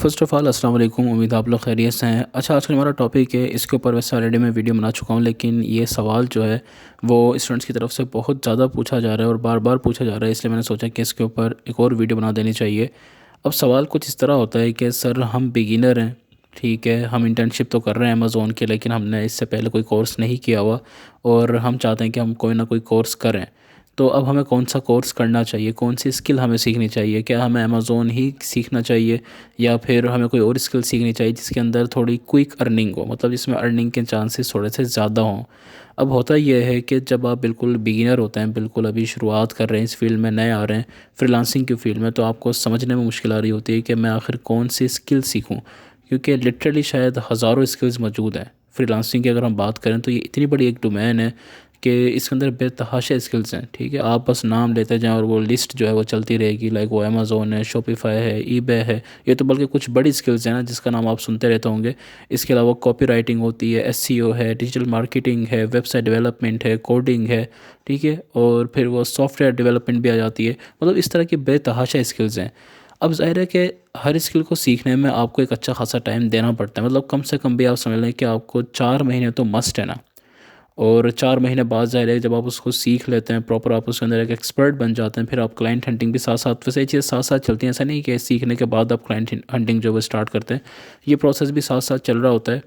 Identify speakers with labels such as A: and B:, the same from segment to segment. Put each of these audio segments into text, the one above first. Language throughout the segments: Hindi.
A: फ़र्स्ट ऑफ़ ऑल अस्सलाम वालेकुम। उम्मीद है आप लोग खैरियत से हैं। अच्छा, आजकल हमारा टॉपिक है, इसके ऊपर वैसे ऑलरेडी मैं वीडियो बना चुका हूँ, लेकिन ये सवाल जो है वो स्टूडेंट्स की तरफ से बहुत ज़्यादा पूछा जा रहा है और बार बार पूछा जा रहा है, इसलिए मैंने सोचा कि इसके ऊपर एक और वीडियो बना देनी चाहिए। अब सवाल कुछ इस तरह होता है कि सर हम बिगिनर हैं, ठीक है, हम इंटर्नशिप तो कर रहे हैं अमेज़ोन के, लेकिन हमने इससे पहले कोई कोर्स नहीं किया हुआ और हम चाहते हैं कि हम कोई ना कोई कोर्स करें। तो अब हमें कौन सा कोर्स करना चाहिए, कौन सी स्किल हमें सीखनी चाहिए, क्या हमें अमेज़ोन ही सीखना चाहिए या फिर हमें कोई और स्किल सीखनी चाहिए जिसके अंदर थोड़ी क्विक अर्निंग हो, मतलब जिसमें अर्निंग के चांसेस थोड़े से ज़्यादा हों। अब होता यह है कि जब आप बिल्कुल बिगिनर होते हैं, बिल्कुल अभी शुरुआत कर रहे हैं, इस फील्ड में नए आ रहे हैं, फ्रीलांसिंग की फील्ड में, तो आपको समझने में मुश्किल आ रही होती है कि मैं आखिर कौन सी स्किल सीखूँ, क्योंकि लिटरली शायद हज़ारों स्किल्स मौजूद हैं। फ्रीलांसिंग की अगर हम बात करें तो ये इतनी बड़ी एक डोमेन है कि इसके अंदर बेतहाशा स्किल्स हैं, ठीक है। आप बस नाम लेते जाएं और वो लिस्ट जो है वो चलती रहेगी, लाइक वो अमेज़ोन है, शॉपिफाई है, ईबे है, ये तो बल्कि कुछ बड़ी स्किल्स हैं ना जिसका नाम आप सुनते रहते होंगे। इसके अलावा कॉपी राइटिंग होती है, एसईओ है, डिजिटल मार्केटिंग है, वेबसाइट डेवलपमेंट है, कोडिंग है, ठीक है, और फिर वो सॉफ्टवेयर डेवलपमेंट भी आ जाती है। मतलब इस तरह की बेतहाशा स्किल्स हैं। अब ज़ाहिर है कि हर स्किल को सीखने में आपको एक अच्छा खासा टाइम देना पड़ता है, मतलब कम से कम भी आप समझ लें कि आपको 4 महीने तो मस्ट है ना। और 4 महीने बाद ज़ाहिर है जब आप उसको सीख लेते हैं प्रॉपर, आप उसके अंदर एक एक्सपर्ट बन जाते हैं, फिर आप क्लाइंट हंटिंग भी साथ साथ, वैसे ये चीज़ साथ साथ चलती है, ऐसा नहीं कि सीखने के बाद आप क्लाइंट हंटिंग जो वो स्टार्ट करते हैं, ये प्रोसेस भी साथ साथ चल रहा होता है।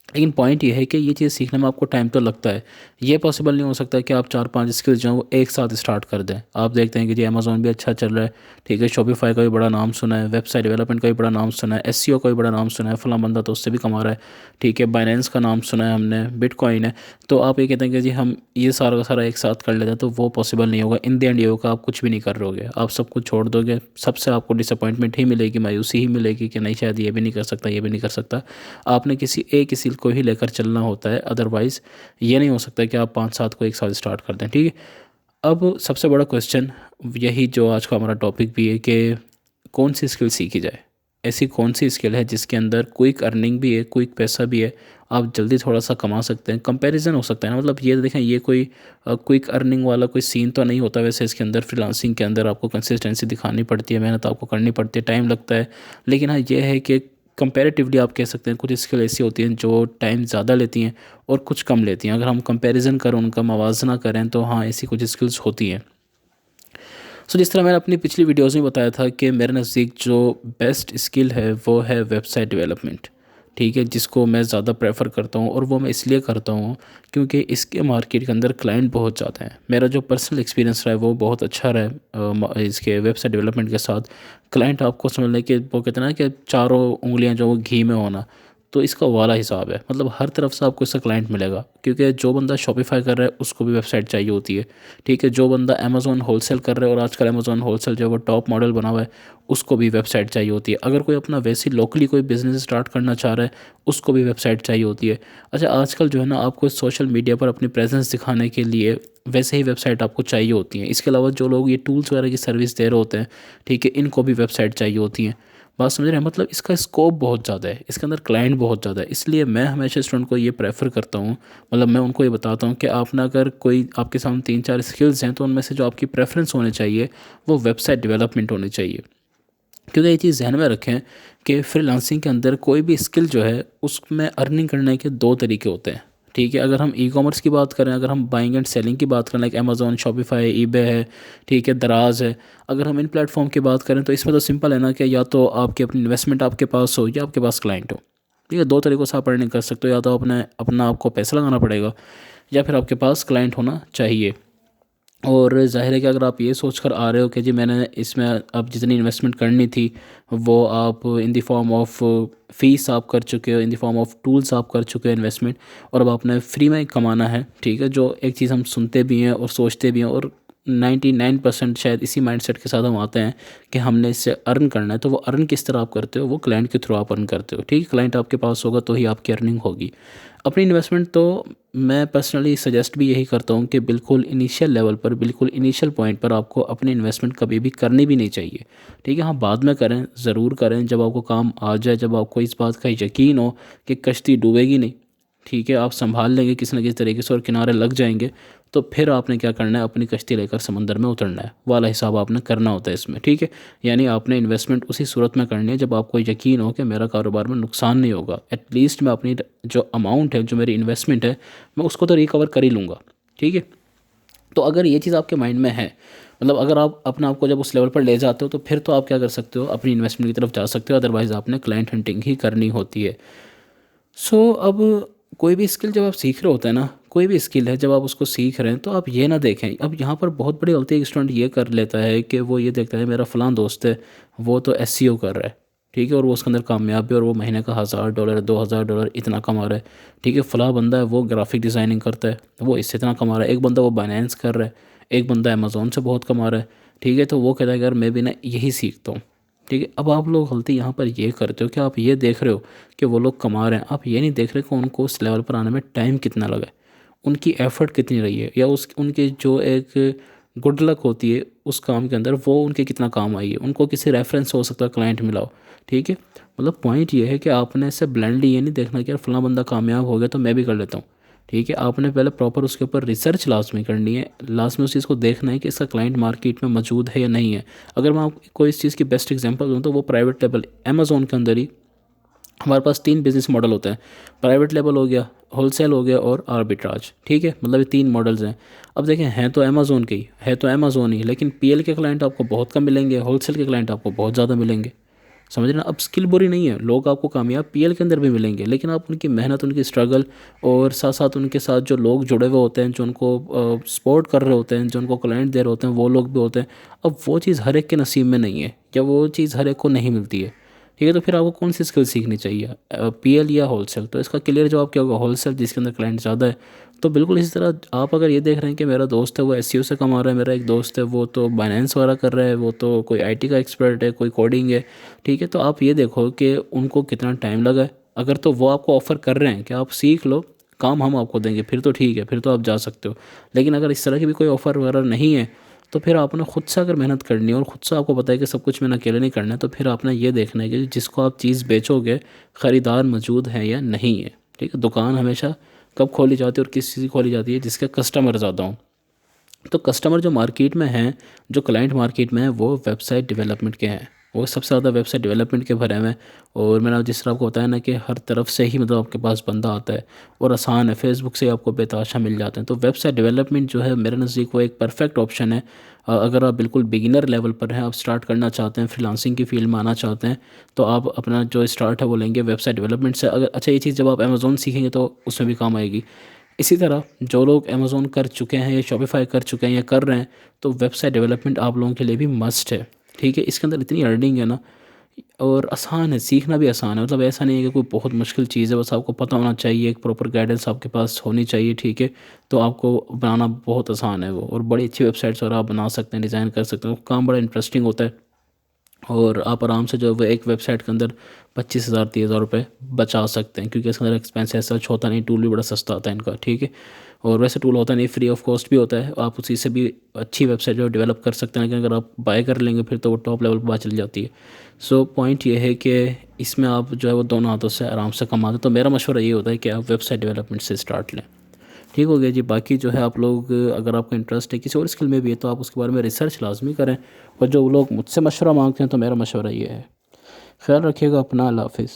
A: लेकिन पॉइंट ये है कि ये चीज़ सीखने में आपको टाइम तो लगता है। ये पॉसिबल नहीं हो सकता कि आप 4-5 स्किल्स जो हैं वो एक साथ स्टार्ट कर दें। आप देखते हैं कि जी अमेज़ॉन भी अच्छा चल रहा है, ठीक है, शॉपिफाई का भी बड़ा नाम सुना है, वेबसाइट डेवलपमेंट का भी बड़ा नाम सुना है, एसईओ का भी बड़ा नाम सुना है, फलां बंदा तो उससे भी कमा रहा है, ठीक है, बाइनेंस का नाम सुना है हमने, बिटकॉइन है। तो आप ये कहते हैं कि जी हम ये सारा का सारा एक साथ कर लेते हैं, तो वो पॉसिबल नहीं होगा। इन द एंड ये होगा आप कुछ भी नहीं कर रहोगे, आप सब कुछ छोड़ दोगे, सबसे आपको डिसअपॉइंटमेंट ही मिलेगी, मायूसी ही मिलेगी कि नहीं शायद ये भी नहीं कर सकता, ये भी नहीं कर सकता। आपने किसी एक स्किल को ही लेकर चलना होता है, अदरवाइज़ ये नहीं हो सकता कि आप 5-7 को एक साथ स्टार्ट कर दें, ठीक है। अब सबसे बड़ा क्वेश्चन यही जो आज का हमारा टॉपिक भी है कि कौन सी स्किल सीखी जाए, ऐसी कौन सी स्किल है जिसके अंदर क्विक अर्निंग भी है, क्विक पैसा भी है, आप जल्दी थोड़ा सा कमा सकते हैं, कंपैरिजन हो सकता है ना। मतलब ये देखें, ये कोई क्विक अर्निंग वाला कोई सीन तो नहीं होता। वैसे इसके अंदर फ्रीलांसिंग के अंदर आपको कंसिस्टेंसी दिखानी पड़ती है, मेहनत आपको करनी पड़ती है, टाइम लगता है। लेकिन हाँ, ये है कि कंपैरेटिवली आप कह सकते हैं कुछ स्किल ऐसी होती हैं जो टाइम ज़्यादा लेती हैं और कुछ कम लेती हैं। अगर हम कंपैरिजन करें, उनका मवाजना करें, तो हाँ, ऐसी कुछ स्किल्स होती हैं। सो जिस तरह मैंने अपनी पिछली वीडियोज़ में बताया था कि मेरे नज़दीक जो बेस्ट स्किल है वो है वेबसाइट डेवलपमेंट, ठीक है, जिसको मैं ज़्यादा प्रेफर करता हूँ। और वो मैं इसलिए करता हूँ क्योंकि इसके मार्केट के अंदर क्लाइंट बहुत ज़्यादा हैं। मेरा जो पर्सनल एक्सपीरियंस रहा है वो बहुत अच्छा रहा है इसके वेबसाइट डेवलपमेंट के साथ। क्लाइंट आपको समझ लें कि वो कहते हैं ना कि चारों उंगलियाँ जो वो घी में होना, तो इसका वाला हिसाब है। मतलब हर तरफ से आपको इसका क्लाइंट मिलेगा, क्योंकि जो बंदा शॉपिफाई कर रहा है उसको भी वेबसाइट चाहिए होती है, ठीक है। जो बंदा अमेज़ॉन होलसेल कर रहा है, और आजकल अमेज़ॉन होलसेल जो है वो टॉप मॉडल बना हुआ है, उसको भी वेबसाइट चाहिए होती है। अगर कोई अपना वैसे लोकली कोई बिज़नेस स्टार्ट करना चाह रहा है, उसको भी वेबसाइट चाहिए होती है। अच्छा, आजकल जो है ना, आपको सोशल मीडिया पर अपनी प्रेजेंस दिखाने के लिए वैसे ही वेबसाइट आपको चाहिए होती है। इसके अलावा जो लोग ये टूल्स वगैरह की सर्विस दे रहे होते हैं, ठीक है, इनको भी वेबसाइट चाहिए होती हैं। बात समझ रहे हैं, मतलब इसका स्कोप बहुत ज़्यादा है, इसके अंदर क्लाइंट बहुत ज़्यादा है। इसलिए मैं हमेशा स्टूडेंट को ये प्रेफर करता हूँ, मतलब मैं उनको ये बताता हूँ कि आप ना, अगर कोई आपके सामने 3-4 स्किल्स हैं, तो उनमें से जो आपकी प्रेफरेंस होनी चाहिए वो वेबसाइट डेवलपमेंट होनी चाहिए। क्योंकि ये चीज़ ध्यान में रखें कि फ्रीलांसिंग के अंदर कोई भी स्किल जो है उसमें अर्निंग करने के दो तरीके होते हैं, ठीक है। अगर हम ई कॉमर्स की बात करें, अगर हम बाइंग एंड सेलिंग की बात करें, लाइक अमेज़ॉन, शॉपिफाई, ईबे है, ठीक है, दराज है, अगर हम इन प्लेटफॉर्म की बात करें, तो इसमें तो सिंपल है ना कि या तो आपकी अपनी इन्वेस्टमेंट आपके पास हो या आपके पास क्लाइंट हो, ठीक है। दो तरीक़ों से आप अर्निंग कर सकते हो, या तो अपना आपको पैसा लगाना पड़ेगा, या फिर आपके पास क्लाइंट होना चाहिए। और ज़ाहिर है कि अगर आप ये सोच कर आ रहे हो कि जी मैंने इसमें अब जितनी इन्वेस्टमेंट करनी थी वो आप in the form of fees आप कर चुके हो, in the form of tools आप कर चुके हो इन्वेस्टमेंट, और अब आपने फ्री में कमाना है, ठीक है, जो एक चीज़ हम सुनते भी हैं और सोचते भी हैं, और 99% शायद इसी माइंडसेट के साथ हम आते हैं कि हमने इससे अर्न करना है। तो वो अर्न किस तरह आप करते हो, वो क्लाइंट के थ्रू आप अर्न करते हो, ठीक है। क्लाइंट आपके पास होगा तो ही आपकी अर्निंग होगी। अपनी इन्वेस्टमेंट तो मैं पर्सनली सजेस्ट भी यही करता हूँ कि बिल्कुल इनिशियल लेवल पर, बिल्कुल इनिशियल पॉइंट पर आपको अपनी इन्वेस्टमेंट कभी भी करनी भी नहीं चाहिए, ठीक है। हाँ, बाद में करें, ज़रूर करें, जब आपको काम आ जाए, जब आपको इस बात का यकीन हो कि कश्ती डूबेगी नहीं, ठीक है, आप संभाल लेंगे किसी न किसी तरीके से और किनारे लग जाएंगे, तो फिर आपने क्या करना है, अपनी कश्ती लेकर समंदर में उतरना है वाला हिसाब आपने करना होता है इसमें, ठीक है। यानी आपने इन्वेस्टमेंट उसी सूरत में करनी है जब आपको यकीन हो कि मेरा कारोबार में नुकसान नहीं होगा, एटलीस्ट मैं अपनी जो अमाउंट है, जो मेरी इन्वेस्टमेंट है, मैं उसको तो रिकवर कर ही लूँगा, ठीक है। तो अगर ये चीज़ आपके माइंड में है, मतलब अगर आप अपने आप को जब उस लेवल पर ले जाते हो, तो फिर तो आप क्या कर सकते हो, अपनी इन्वेस्टमेंट की तरफ जा सकते हो, अदरवाइज़ आपने क्लाइंट हंटिंग ही करनी होती है। अब कोई भी स्किल जब आप सीख रहे होते हैं ना, कोई भी स्किल है जब आप उसको सीख रहे हैं, तो आप ये ना देखें, अब यहाँ पर बहुत बड़ी गलती एक स्टूडेंट ये कर लेता है कि वो ये देखता है मेरा फ़लाँ दोस्त है, वो तो एसईओ कर रहा है, ठीक है, और वो उसके अंदर कामयाब है और वो महीने का $1000 $2000 इतना कमा रहा है, ठीक है। फ़लाँ बंदा है वो ग्राफिक डिज़ाइनिंग करता है, वो इससे इतना कमा रहा है, एक बंदा वो बाइनेंस कर रहा है, एक बंदा अमेज़ोन से बहुत कमा रहा है, ठीक है। तो वो कहता है यार मैं भी ना यही सीखता हूँ, ठीक है। अब आप लोग गलती यहाँ पर ये करते हो कि आप ये देख रहे हो कि वो लोग कमा रहे हैं, आप ये नहीं देख रहे कि उनको उस लेवल पर आने में टाइम कितना लगा है, उनकी एफ़र्ट कितनी रही है, या उस उनके जो एक गुड लक होती है उस काम के अंदर, वो उनके कितना काम आई है, उनको किसी रेफरेंस हो सकता है क्लाइंट मिलाओ, ठीक है। मतलब पॉइंट ये है कि आपने ऐसे ब्लाइंडली ये नहीं देखना कि यार फलां बंदा कामयाब हो गया तो मैं भी कर लेता हूँ, ठीक है। आपने पहले प्रॉपर उसके ऊपर रिसर्च लाजमी करनी है, लास्ट में उस चीज़ को देखना है कि इसका क्लाइंट मार्केट में मौजूद है या नहीं है। अगर मैं आपको इस चीज़ की बेस्ट एग्जांपल दूँ तो वो प्राइवेट लेवल अमेज़ोन के अंदर ही हमारे पास 3 बिज़नेस मॉडल होते हैं, प्राइवेट लेवल हो गया, होलसेल हो गया और आर्बिट्राज, ठीक है। मतलब ये 3 मॉडल्स हैं। अब देखें, हैं तो अमेज़ोन के ही, है तो अमेज़ोन ही, लेकिन पीएल के क्लाइंट आपको बहुत कम मिलेंगे, होलसेल के क्लाइंट आपको बहुत ज़्यादा मिलेंगे, समझ रहे ना। अब स्किल बुरी नहीं है, लोग आपको कामयाब पीएल के अंदर भी मिलेंगे, लेकिन आप उनकी मेहनत, उनकी स्ट्रगल और साथ साथ उनके साथ जो लोग जुड़े हुए होते हैं, जो उनको सपोर्ट कर रहे होते हैं, जो उनको क्लाइंट दे रहे होते हैं, वो लोग भी होते हैं। अब वो चीज़ हर एक के नसीब में नहीं है, या वो चीज़ हर एक को नहीं मिलती है, ठीक है। तो फिर आपको कौन सी स्किल सीखनी चाहिए, पीएल या होलसेल? तो इसका क्लियर जवाब क्या होगा, होलसेल, जिसके अंदर क्लाइंट ज़्यादा है। तो बिल्कुल इसी तरह आप अगर ये देख रहे हैं कि मेरा दोस्त है वो एसईओ से कमा रहा है, मेरा एक दोस्त है वो तो बाइनेंस वगैरह कर रहा है, वो तो कोई आईटी का एक्सपर्ट है, कोई कोडिंग है, ठीक है। तो आप ये देखो कि उनको कितना टाइम लगा है। अगर तो वो आपको ऑफ़र कर रहे हैं कि आप सीख लो, काम हम आपको देंगे, फिर तो ठीक है, फिर तो आप जा सकते हो। लेकिन अगर इस तरह की भी कोई ऑफ़र वगैरह नहीं है, तो फिर आपने खुद से अगर मेहनत करनी है और ख़ुद से आपको पता है कि सब कुछ मैंने अकेले नहीं करना है, तो फिर आपने ये देखना है कि जिसको आप चीज़ बेचोगे ख़रीदार मौजूद है या नहीं है, ठीक है। दुकान हमेशा कब खोली जाती है और किस चीज़ की खोली जाती है, जिसके कस्टमर ज़्यादा हों। तो कस्टमर जो मार्केट में हैं, जो क्लाइंट मार्केट में है, वो वेबसाइट डेवलपमेंट के हैं, वो सबसे ज़्यादा वेबसाइट डेवलपमेंट के भरे हुए हैं। और मैंने जिस तरह आपको बताया ना कि हर तरफ से ही मतलब आपके पास बंदा आता है और आसान है, फेसबुक से आपको बेताशा मिल जाते हैं। तो वेबसाइट डेवलपमेंट जो है मेरे नज़दीक वो एक परफेक्ट ऑप्शन है। अगर आप बिल्कुल बिगिनर लेवल पर हैं, आप स्टार्ट करना चाहते हैं, फ्रीलांसिंग की फील्ड में आना चाहते हैं, तो आप अपना जो स्टार्ट है वो लेंगे वेबसाइट डेवलपमेंट से। अगर अच्छा, ये चीज़ जब आप अमेज़ोन सीखेंगे तो उसमें भी काम आएगी। इसी तरह जो लोग अमेज़ोन कर चुके हैं या शॉपिफ़ाई कर चुके हैं या कर रहे हैं, तो वेबसाइट डेवलपमेंट आप लोगों के लिए भी मस्ट है, ठीक है। इसके अंदर इतनी अर्निंग है ना, और आसान है, सीखना भी आसान है। मतलब ऐसा नहीं है कि कोई बहुत मुश्किल चीज़ है, बस आपको पता होना चाहिए, एक प्रॉपर गाइडेंस आपके पास होनी चाहिए, ठीक है। तो आपको बनाना बहुत आसान है वो, और बड़ी अच्छी वेबसाइट्स और आप बना सकते हैं, डिज़ाइन कर सकते हैं, काम बड़ा इंटरेस्टिंग होता है। और आप आराम से जो है वो एक वेबसाइट के अंदर 25,000 30,000 रुपये बचा सकते हैं, क्योंकि इसके अंदर एक्सपेंस ऐसा कुछ होता नहीं, टूल भी बड़ा सस्ता आता है इनका, ठीक है। और वैसे टूल होता नहीं, फ्री ऑफ कॉस्ट भी होता है, आप उसी से भी अच्छी वेबसाइट जो है डेवलप कर सकते हैं। लेकिन अगर आप बाय कर लेंगे फिर तो वो टॉप लेवल पर बात चल जाती है। सो पॉइंट ये है कि इसमें आप जो है वो दोनों हाथों से आराम से कमाते। तो मेरा मशवरा ये होता है कि आप वेबसाइट डेवलपमेंट से स्टार्ट लें, ठीक हो गया जी। बाकी जो है आप लोग, अगर आपका इंटरेस्ट है किसी और स्किल में भी है, तो आप उसके बारे में रिसर्च लाजमी करें। और जो लोग मुझसे मशवरा मांगते हैं, तो मेरा मशवरा ये है, ख्याल रखिएगा अपना, अल्लाह हाफिज़।